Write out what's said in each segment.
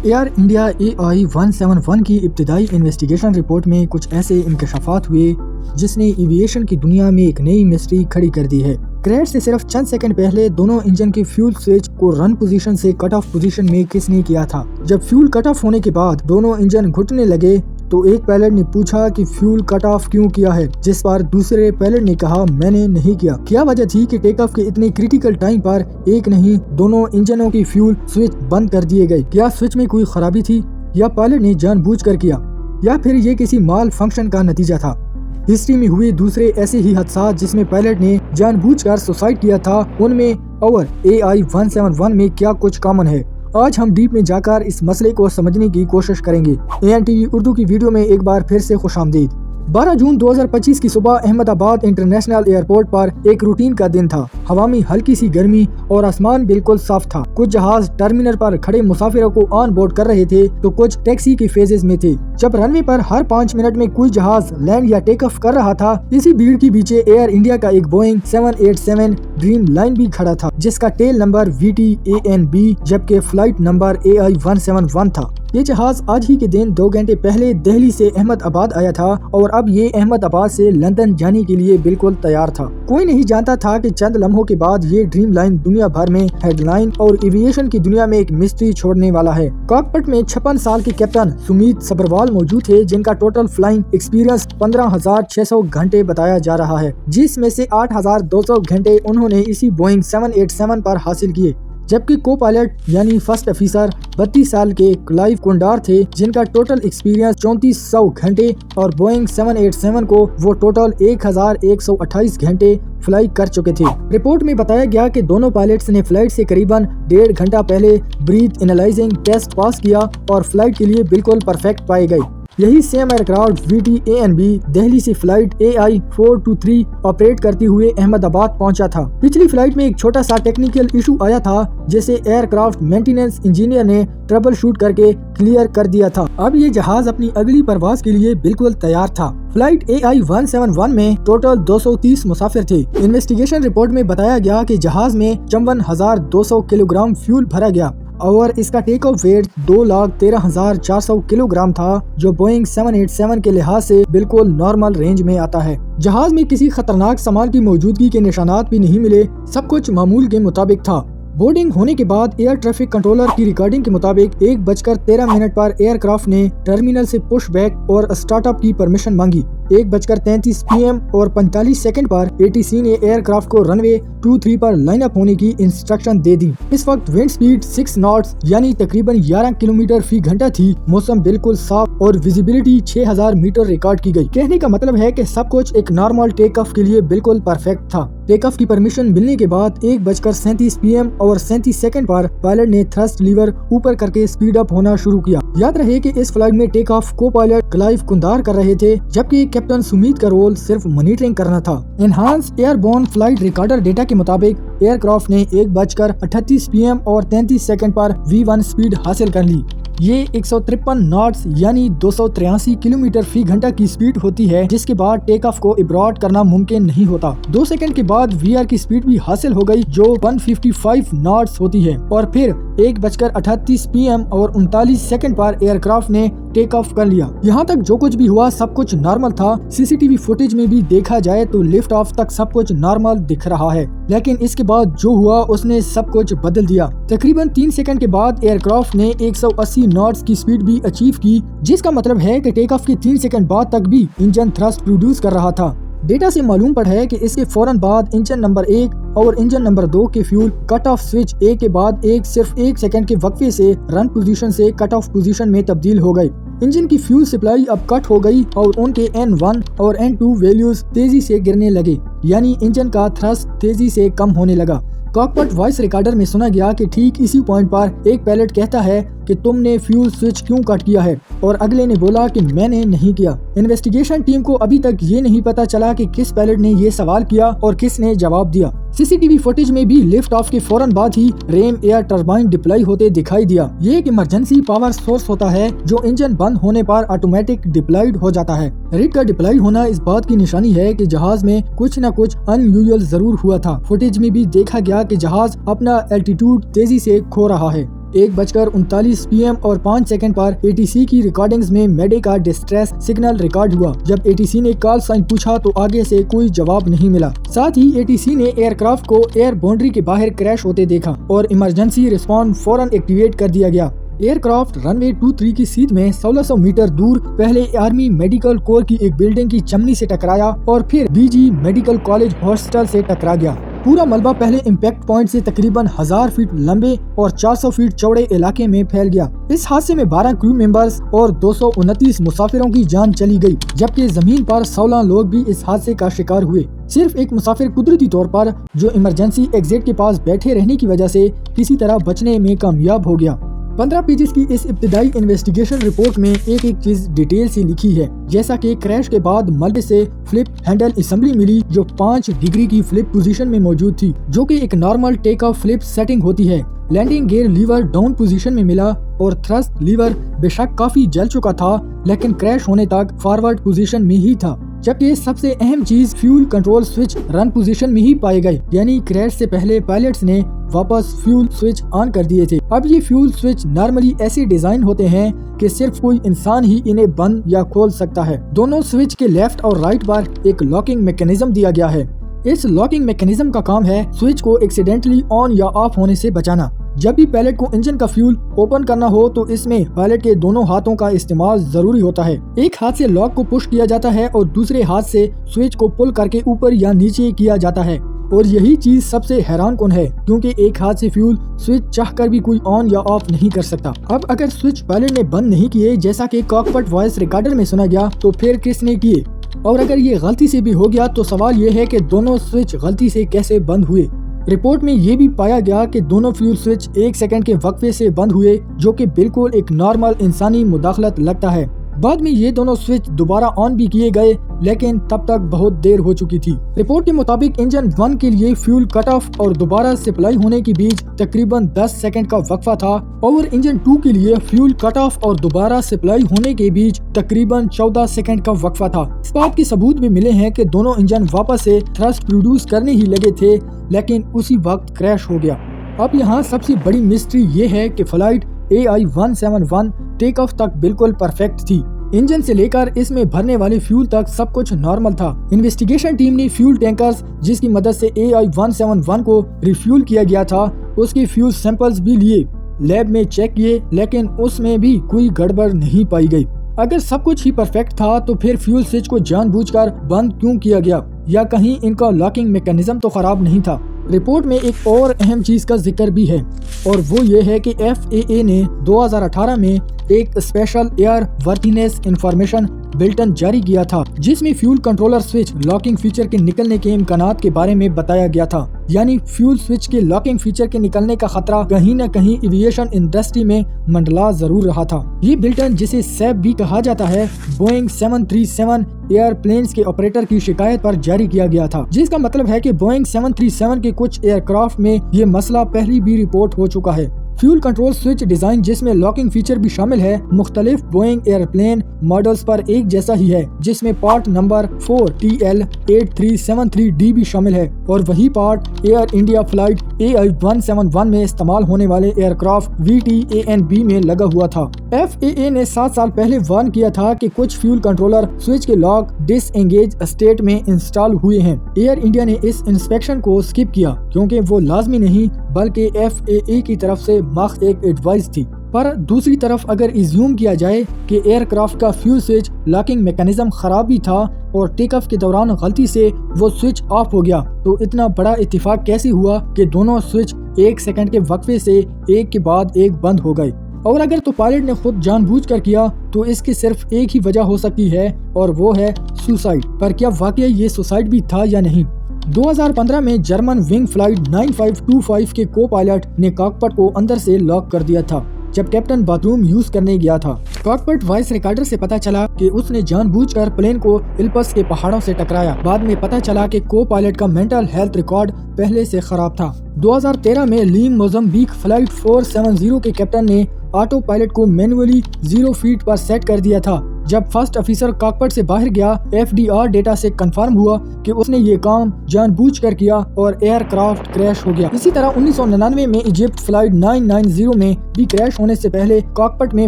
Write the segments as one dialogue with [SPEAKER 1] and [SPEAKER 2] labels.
[SPEAKER 1] Air India AI-171 की इब्तिदाई investigation report में कुछ ऐसे इंकशाफात हुए जिसने एविएशन की दुनिया में एक नई मिस्ट्री खड़ी कर दी है। क्रैश से सिर्फ चंद सेकंड पहले दोनों इंजन के फ्यूल स्विच को रन पोजीशन से कट ऑफ पोजीशन में किसने किया था। जब फ्यूल कट ऑफ होने के बाद दोनों इंजन घुटने लगे तो एक पायलट ने पूछा कि फ्यूल कट ऑफ क्यों किया है, जिस पर दूसरे पायलट ने कहा मैंने नहीं किया। क्या वजह थी कि टेक ऑफ के इतने क्रिटिकल टाइम पर एक नहीं दोनों इंजनों की फ्यूल स्विच बंद कर दिए गए? क्या स्विच में कोई खराबी थी या पायलट ने जानबूझकर किया या फिर ये किसी माल फंक्शन का नतीजा था? हिस्ट्री में हुए दूसरे ऐसे ही हादसा जिसमें पायलट ने जानबूझकर सुसाइड किया था, उनमें और AI-171 में क्या कुछ कॉमन है? आज हम डीप में जाकर इस मसले को समझने की कोशिश करेंगे। ANTV उर्दू की वीडियो में एक बार फिर से खुशामदीद। 12 जून 2025 की सुबह अहमदाबाद इंटरनेशनल एयरपोर्ट पर एक रूटीन का दिन था। हवा में हल्की सी गर्मी और आसमान बिल्कुल साफ था। कुछ जहाज टर्मिनल पर खड़े मुसाफिरों को ऑन बोर्ड कर रहे थे तो कुछ टैक्सी के फेजेस में थे। जब रनवे पर हर 5 मिनट में कोई जहाज लैंड या टेक ऑफ कर रहा था, इसी भीड़ के पीछे एयर इंडिया का एक बोइंग 787 ड्रीम लाइन भी खड़ा था, जिसका टेल नंबर VTANB जबकि फ्लाइट नंबर AI-171 था। ये जहाज आज ही के दिन 2 घंटे पहले दिल्ली से अहमदाबाद आया था और अब ये अहमदाबाद से लंदन जाने के लिए बिल्कुल तैयार था। कोई नहीं जानता था कि चंद लम्हों के बाद ये ड्रीम लाइन दुनिया भर में हेडलाइन और एविएशन की दुनिया में एक मिस्ट्री छोड़ने वाला है। कॉकपिट में 56 साल के कैप्टन सुमित सब्रवाल मौजूद थे, जिनका टोटल फ्लाइंग एक्सपीरियंस 15,600 घंटे बताया जा रहा है, जिसमें से 8,200 घंटे उन्होंने इसी बोइंग 787 पर हासिल किए। जबकि को पायलट यानी फर्स्ट ऑफिसर 32 साल के क्लाइव कुंडार थे, जिनका टोटल एक्सपीरियंस 3400 घंटे और बोइंग 787 को वो टोटल 1128 घंटे फ्लाई कर चुके थे। रिपोर्ट में बताया गया कि दोनों पायलट्स ने फ्लाइट से करीबन 1.5 घंटा पहले ब्रीथ एनालाइजिंग टेस्ट पास किया और फ्लाइट के लिए बिल्कुल परफेक्ट पाए गए। यही सेम एयरक्राफ्ट VTANB दिल्ली से फ्लाइट AI-423 ऑपरेट करते हुए अहमदाबाद पहुंचा था। पिछली फ्लाइट में एक छोटा सा टेक्निकल इशू आया था, जिसे एयरक्राफ्ट मेंटेनेंस इंजीनियर ने ट्रबल शूट करके क्लियर कर दिया था। अब ये जहाज अपनी अगली परवाज के लिए बिल्कुल तैयार था। फ्लाइट AI-171 में टोटल 230 मुसाफिर थे। इन्वेस्टिगेशन रिपोर्ट में बताया गया कि जहाज में 54,200 किलोग्राम फ्यूल भरा गया और इसका टेक ऑफ वेट 2,13,400 किलोग्राम था, जो बोइंग 787 के लिहाज से बिल्कुल नॉर्मल रेंज में आता है। जहाज में किसी खतरनाक सामान की मौजूदगी के निशानात भी नहीं मिले, सब कुछ मामूल के मुताबिक था। बोर्डिंग होने के बाद एयर ट्रैफिक कंट्रोलर की रिकॉर्डिंग के मुताबिक 1:13 पर एयरक्राफ्ट ने टर्मिनल से पुश बैक और स्टार्टअप की परमिशन मांगी। 1:33 PM और 45 सेकंड पर ATC ने एयरक्राफ्ट को रनवे 23 पर लाइन अप होने की इंस्ट्रक्शन दे दी। इस वक्त विंड स्पीड 6 नॉट्स यानी तकरीबन 11 किलोमीटर फी घंटा थी। मौसम बिल्कुल साफ और विजिबिलिटी 6000 मीटर रिकॉर्ड की गई। कहने का मतलब है कि सब कुछ एक नॉर्मल टेक ऑफ के लिए बिल्कुल परफेक्ट था। टेक ऑफ की परमिशन मिलने के बाद 1:37 PM और 37 सेकंड पर पायलट ने थ्रस्ट लीवर ऊपर करके स्पीड अप होना शुरू किया। याद रहे कि इस फ्लाइट में टेक ऑफ को पायलट क्लाइव कुंदार कर रहे थे, जबकि कैप्टन सुमित का रोल सिर्फ मॉनिटरिंग करना था। Enhance airborne flight recorder data के मुताबिक एयरक्राफ्ट ने 1:38 PM और 33 सेकंड पर V1 स्पीड हासिल कर ली। ये 153 नॉट्स यानी 283 किलोमीटर फी घंटा की स्पीड होती है, जिसके बाद टेक ऑफ को अब्रॉड करना मुमकिन नहीं होता। 2 सेकंड के बाद VR की स्पीड भी हासिल हो गई, जो 155 नॉट्स होती है और फिर 1:38 PM और 39 सेकंड पर एयरक्राफ्ट ने टेक ऑफ कर लिया। यहाँ तक जो कुछ भी हुआ सब कुछ नॉर्मल था। CCTV फुटेज में भी देखा जाए तो लिफ्ट ऑफ तक सब कुछ नॉर्मल दिख रहा है, लेकिन इसके बाद जो हुआ उसने सब कुछ बदल दिया। तकरीबन 3 सेकंड के बाद एयरक्राफ्ट ने 180 नॉट्स की स्पीड भी अचीव की, जिसका मतलब है कि टेक ऑफ के 3 सेकंड बाद तक भी इंजन थ्रस्ट प्रोड्यूस कर रहा था। डेटा से मालूम पड़ा है कि इसके फौरन बाद इंजन नंबर 1 और इंजन नंबर 2 के फ्यूल कट ऑफ स्विच एक के बाद एक सिर्फ 1 सेकंड के वक्फे से रन पोजीशन से कट ऑफ पोजीशन में तब्दील हो गए। इंजन की फ्यूल सप्लाई अब कट हो गई और उनके N1 और N2 वैल्यूज तेजी से गिरने लगे, यानी इंजन का थ्रस्ट तेजी से कम होने लगा। कॉकपिट वॉइस रिकॉर्डर में सुना गया कि ठीक इसी पॉइंट पर एक पायलट कहता है कि तुमने फ्यूल स्विच क्यों कट किया है, और अगले ने बोला कि मैंने नहीं किया। इन्वेस्टिगेशन टीम को अभी तक ये नहीं पता चला कि किस पायलट ने ये सवाल किया और किसने जवाब दिया। CCTV फुटेज में भी लिफ्ट ऑफ के फौरन बाद ही रेम एयर टरबाइन डिप्लॉय होते दिखाई दिया। ये एक इमरजेंसी पावर सोर्स होता है जो इंजन बंद होने पर ऑटोमेटिक डिप्लॉयड हो जाता है। रिग का डिप्लॉय होना इस बात की निशानी है कि जहाज में कुछ न कुछ अनयूजुअल जरूर हुआ था। फुटेज में भी देखा गया कि जहाज अपना एल्टीट्यूड तेजी से खो रहा है। 1:39 PM और 5 सेकंड पर ATC की रिकॉर्डिंग्स में मेडे का डिस्ट्रेस सिग्नल रिकॉर्ड हुआ। जब ATC ने कॉल साइन पूछा तो आगे से कोई जवाब नहीं मिला। साथ ही ATC ने एयरक्राफ्ट को एयर बाउंड्री के बाहर क्रैश होते देखा और इमरजेंसी रिस्पॉन्स फौरन एक्टिवेट कर दिया गया। एयरक्राफ्ट रनवे 23 की सीध में 1600 मीटर दूर पहले आर्मी मेडिकल कोर की एक बिल्डिंग की चमनी से टकराया और फिर BG मेडिकल कॉलेज हॉस्टल से टकरा गया। पूरा मलबा पहले इम्पैक्ट पॉइंट से तकरीबन 1000 फीट लंबे और 400 फीट चौड़े इलाके में फैल गया। इस हादसे में 12 क्रू मेंबर्स और 229 मुसाफिरों की जान चली गई, जबकि जमीन पर 16 लोग भी इस हादसे का शिकार हुए। सिर्फ एक मुसाफिर कुदरती तौर पर जो इमरजेंसी एग्जिट के पास बैठे रहने की वजह से किसी तरह बचने में कामयाब हो गया। 15 पेजेस की इस इब्तिदाई इन्वेस्टिगेशन रिपोर्ट में एक एक चीज डिटेल से लिखी है, जैसा कि क्रैश के बाद मलबे से फ्लिप हैंडल असेंबली मिली जो 5 डिग्री की फ्लिप पोजीशन में मौजूद थी, जो कि एक normal take off flip setting होती है। Landing gear lever down position में मिला और थ्रस्ट लीवर बेशक काफी जल चुका था, लेकिन क्रैश होने तक फॉरवर्ड पोजीशन में ही था। जबकि सबसे अहम चीज fuel control switch run position में ही पाए गए, यानी क्रैश से पहले पायलट्स ने वापस फ्यूल स्विच ऑन कर दिए थे। अब ये फ्यूल स्विच नॉर्मली ऐसे डिजाइन होते हैं कि सिर्फ कोई इंसान ही इन्हें बंद या खोल सकता है। दोनों स्विच के लेफ्ट और राइट पर एक लॉकिंग मैकेनिज्म दिया गया है। इस लॉकिंग मैकेनिज्म का काम है स्विच को एक्सीडेंटली ऑन या ऑफ होने से बचाना। जब भी पायलट को इंजन का फ्यूल ओपन करना हो तो इसमें पायलट के दोनों हाथों का इस्तेमाल जरूरी होता है। एक हाथ से लॉक को पुश किया जाता है और दूसरे हाथ से स्विच को पुल करके ऊपर या नीचे किया जाता है। और यही चीज सबसे हैरान कौन है, क्योंकि एक हाथ से फ्यूल स्विच चाहकर भी कोई ऑन या ऑफ नहीं कर सकता। अब अगर स्विच पायलट ने बंद नहीं किए, जैसा कि कॉकपिट वॉइस रिकॉर्डर में सुना गया, तो फिर किसने किए? और अगर ये गलती से भी हो गया तो सवाल ये है कि दोनों स्विच गलती से कैसे बंद हुए। रिपोर्ट में ये भी पाया गया कि दोनों फ्यूल स्विच 1 सेकंड के वक्फे से बंद हुए, जो कि बिल्कुल एक नॉर्मल इंसानी मुदाखलत लगता है। बाद में ये दोनों स्विच दोबारा ऑन भी किए गए, लेकिन तब तक बहुत देर हो चुकी थी। रिपोर्ट के मुताबिक इंजन 1 के लिए फ्यूल कट ऑफ और दोबारा सप्लाई होने के बीच तकरीबन 10 सेकंड का वक्फा था और इंजन 2 के लिए फ्यूल कट ऑफ और दोबारा सप्लाई होने के बीच तकरीबन 14 सेकंड का वक्फा था। इस बात के सबूत भी मिले हैं कि दोनों इंजन वापस से थ्रस्ट प्रोड्यूस करने ही लगे थे, लेकिन उसी वक्त क्रैश हो गया। अब यहाँ सबसे बड़ी मिस्ट्री ये है कि फ्लाइट AI-171 टेक ऑफ तक बिल्कुल परफेक्ट थी। इंजन से लेकर इसमें भरने वाले फ्यूल तक सब कुछ नॉर्मल था। इन्वेस्टिगेशन टीम ने फ्यूल टैंकर्स जिसकी मदद से AI-171 को रिफ्यूल किया गया था, उसके फ्यूल सैंपल्स भी लिए, लैब में चेक किए, लेकिन उसमें भी कोई गड़बड़ नहीं पाई गई। अगर सब कुछ ही परफेक्ट था तो फिर फ्यूल स्विच को जानबूझकर बंद क्यों किया गया, या कहीं इनका लॉकिंग मैकेनिज्म तो खराब नहीं था। रिपोर्ट में एक और अहम चीज का जिक्र भी है, और वो ये है कि FAA ने 2018 में एक स्पेशल एयर वर्थिनेस इंफॉर्मेशन बुलेटिन जारी किया था, जिसमें fuel controller switch locking feature के निकलने के इम्कानात के बारे में बताया गया था। यानी फ्यूल स्विच के लॉकिंग फीचर के निकलने का खतरा कहीं न कहीं एविएशन इंडस्ट्री में मंडला जरूर रहा था। ये बुलेटिन, जिसे सैप भी कहा जाता है, बोइंग 737 एयरप्लेन्स के ऑपरेटर की शिकायत पर जारी किया गया था, जिसका मतलब है कि बोइंग 737 के कुछ एयरक्राफ्ट में ये मसला पहले भी रिपोर्ट हो चुका है। फ्यूल कंट्रोल स्विच डिजाइन, जिसमें लॉकिंग फीचर भी शामिल है, मुख्तलिफ बोइंग एयरप्लेन मॉडल्स पर एक जैसा ही है, जिसमें पार्ट नंबर 4 TL8373D भी शामिल है, और वही part air India flight AI-171 में इस्तेमाल होने वाले एयरक्राफ्ट VTANB में लगा हुआ था। FAA ने 7 साल पहले वार्न किया था कि कुछ फ्यूल कंट्रोलर स्विच के लॉक डिसएंगेज स्टेट में इंस्टॉल हुए हैं। एयर इंडिया ने इस इंस्पेक्शन को स्किप किया क्योंकि वो लाजमी नहीं बल्कि FAA की तरफ से मख्त एक एडवाइस थी। पर दूसरी तरफ अगर इज्यूम किया जाए कि एयरक्राफ्ट का फ्यूल स्विच लॉकिंग मैकेनिज्म खराब भी था और टेक ऑफ के दौरान गलती से वो स्विच ऑफ हो गया, तो इतना बड़ा इत्तेफाक कैसे हुआ कि दोनों स्विच 1 सेकंड के वक्फे से एक के बाद एक बंद हो गए? और अगर तो पायलट ने खुद जानबूझकर किया तो इसकी सिर्फ एक ही वजह हो सकती है, और वो है सुसाइड। पर क्या वाकई ये सुसाइड भी था या नहीं? 2015 में जर्मन विंग फ्लाइट 9525 के को पायलट ने कॉकपिट को अंदर से लॉक कर दिया था जब कैप्टन बाथरूम यूज करने गया था। कॉकपिट वॉइस रिकॉर्डर से पता चला कि उसने जानबूझकर प्लेन को इल्पस के पहाड़ों से टकराया। बाद में पता चला कि को पायलट का मेंटल हेल्थ रिकॉर्ड पहले से खराब था। 2013 में लीम मोजम्बिक फ्लाइट 470 के कैप्टन ने ऑटो पायलट को मैनुअली 0 फीट पर सेट कर दिया था जब फर्स्ट ऑफिसर कॉकपिट से बाहर गया, FDR डेटा से कंफर्म हुआ कि उसने ये काम जानबूझकर किया और एयरक्राफ्ट क्रैश हो गया। इसी तरह 1999 में इजिप्ट फ्लाइट 990 में भी क्रैश होने से पहले कॉकपिट में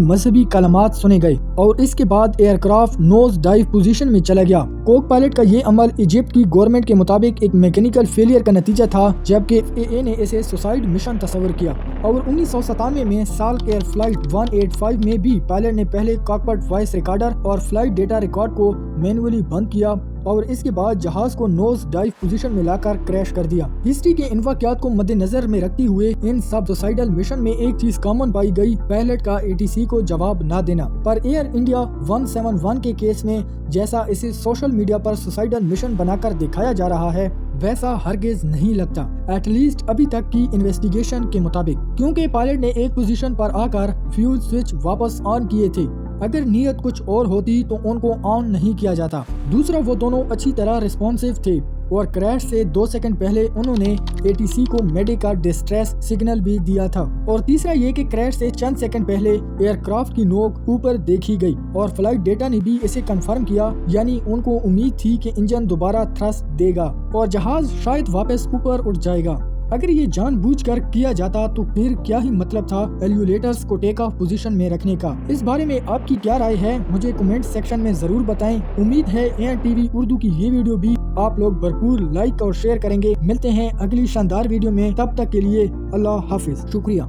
[SPEAKER 1] मजहबी कलमात सुने गए और इसके बाद एयरक्राफ्ट नोज डाइव पोजीशन में चला गया। कोक पायलट का ये अमल इजिप्ट की गवर्नमेंट के मुताबिक एक मैकेनिकल फेलियर का नतीजा था, जबकि FAA ने इसे सुसाइड मिशन तस्वर किया। और 1997 में साल्क एयर फ्लाइट 185 में भी पायलट ने पहले कॉकपिट वॉइस रिकॉर्डर और फ्लाइट डेटा रिकॉर्ड को मैन्युअली बंद किया और इसके बाद जहाज को नोज डाइव पोजीशन में लाकर क्रैश कर दिया। हिस्ट्री के इन वाक़यात को मद्देनजर में रखते हुए इन सब सुसाइडल मिशन में एक चीज कॉमन पाई गई, पायलट का ATC को जवाब न देना। पर एयर इंडिया 171 के केस में जैसा इसे सोशल मीडिया पर सुसाइडल मिशन बनाकर दिखाया जा रहा है, वैसा हरगिज नहीं लगता, एटलीस्ट अभी तक की इन्वेस्टिगेशन के मुताबिक, क्योंकि पायलट ने एक पोजीशन पर आकर फ्यूल स्विच वापस ऑन किए थे। अगर नीयत कुछ और होती तो उनको ऑन नहीं किया जाता। दूसरा, वो दोनों अच्छी तरह रिस्पॉन्सिव थे और क्रैश से 2 सेकंड पहले उन्होंने ATC को मेडिका डिस्ट्रेस सिग्नल भी दिया था। और तीसरा ये कि क्रैश से चंद सेकंड पहले एयरक्राफ्ट की नोक ऊपर देखी गई और फ्लाइट डेटा ने भी इसे कंफर्म किया, यानी उनको उम्मीद थी कि इंजन दोबारा थ्रस्ट देगा और जहाज शायद वापस ऊपर उठ जाएगा। अगर ये जानबूझकर किया जाता तो फिर क्या ही मतलब था एल्यूलेटर्स को टेक ऑफ पोजीशन में रखने का। इस बारे में आपकी क्या राय है, मुझे कमेंट सेक्शन में जरूर बताएं। उम्मीद है ANTV उर्दू की ये वीडियो भी आप लोग भरपूर लाइक और शेयर करेंगे। मिलते हैं अगली शानदार वीडियो में, तब तक के लिए अल्लाह हाफिज। शुक्रिया।